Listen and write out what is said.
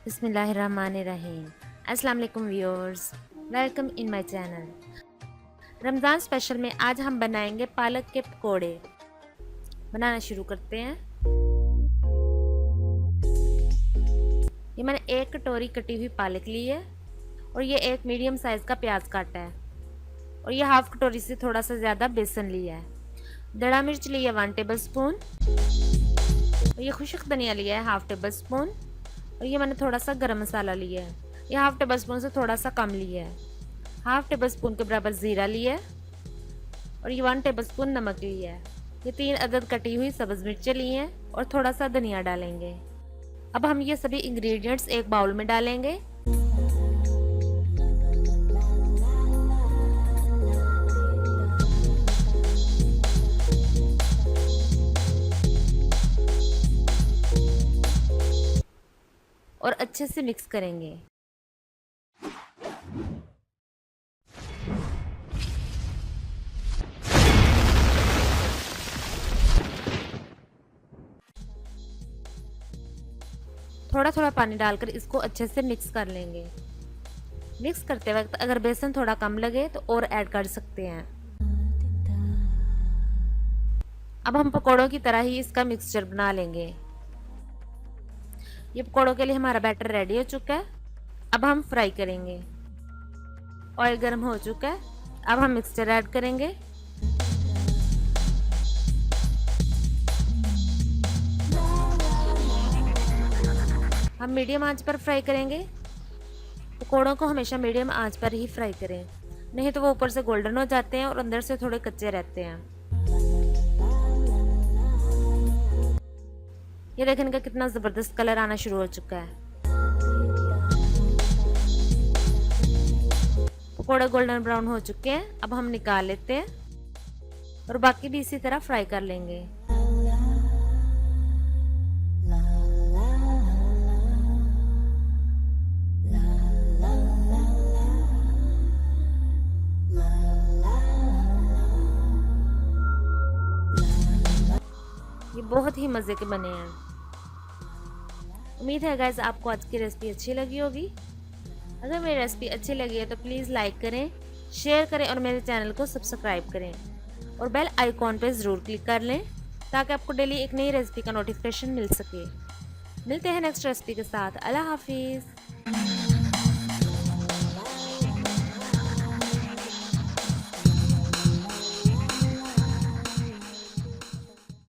बिस्मिल्लाहिर्रहमानिर्रहीम। अस्सलाम वालेकुम viewers, welcome in my channel. Ramzan special में आज हम बनाएंगे पालक के पकोड़े। बनाना शुरू करते हैं। ये मैंने एक कटोरी कटी हुई पालक ली है और ये एक मीडियम साइज़ का प्याज काटा है और ये हाफ कटोरी से थोड़ा सा ज़्यादा बेसन लिया है। दड़ा मिर्च लिया 1 टेबल स्पून और ये खुश्क धनिया लिया है 1/2 टेबल स्पून और ये मैंने थोड़ा सा गरम मसाला लिया है, ये 1/2 टेबल स्पून से थोड़ा सा कम लिया है। 1/2 टेबल स्पून के बराबर ज़ीरा लिया है और ये 1 टेबल स्पून नमक लिया है। ये 3 अदद कटी हुई सब्ज़ मिर्चें ली हैं और थोड़ा सा धनिया डालेंगे। अब हम ये सभी इंग्रेडिएंट्स एक बाउल में डालेंगे। और अच्छे से मिक्स करेंगे। थोड़ा थोड़ा पानी डालकर इसको अच्छे से मिक्स कर लेंगे। मिक्स करते वक्त अगर बेसन थोड़ा कम लगे तो और ऐड कर सकते हैं। अब हम पकौड़ों की तरह ही इसका मिक्सचर बना लेंगे। ये पकौड़ों के लिए हमारा बैटर रेडी हो चुका है। अब हम फ्राई करेंगे। ऑयल गर्म हो चुका है। अब हम मिक्सचर ऐड करेंगे। हम मीडियम आंच पर फ्राई करेंगे। पकौड़ों को हमेशा मीडियम आंच पर ही फ्राई करें, नहीं तो वो ऊपर से गोल्डन हो जाते हैं और अंदर से थोड़े कच्चे रहते हैं। ये देखें इनका कितना ज़बरदस्त कलर आना शुरू हो चुका है। पकौड़े गोल्डन ब्राउन हो चुके हैं। अब हम निकाल लेते हैं और बाकी भी इसी तरह फ्राई कर लेंगे। ये बहुत ही मज़े के बने हैं। उम्मीद है गाइस आपको आज की रेसिपी अच्छी लगी होगी। अगर मेरी रेसिपी अच्छी लगी है तो प्लीज़ लाइक करें, शेयर करें और मेरे चैनल को सब्सक्राइब करें और बेल आइकॉन पे ज़रूर क्लिक कर लें ताकि आपको डेली एक नई रेसिपी का नोटिफिकेशन मिल सके। मिलते हैं नेक्स्ट रेसिपी के साथ। अल्लाह हाफिज़।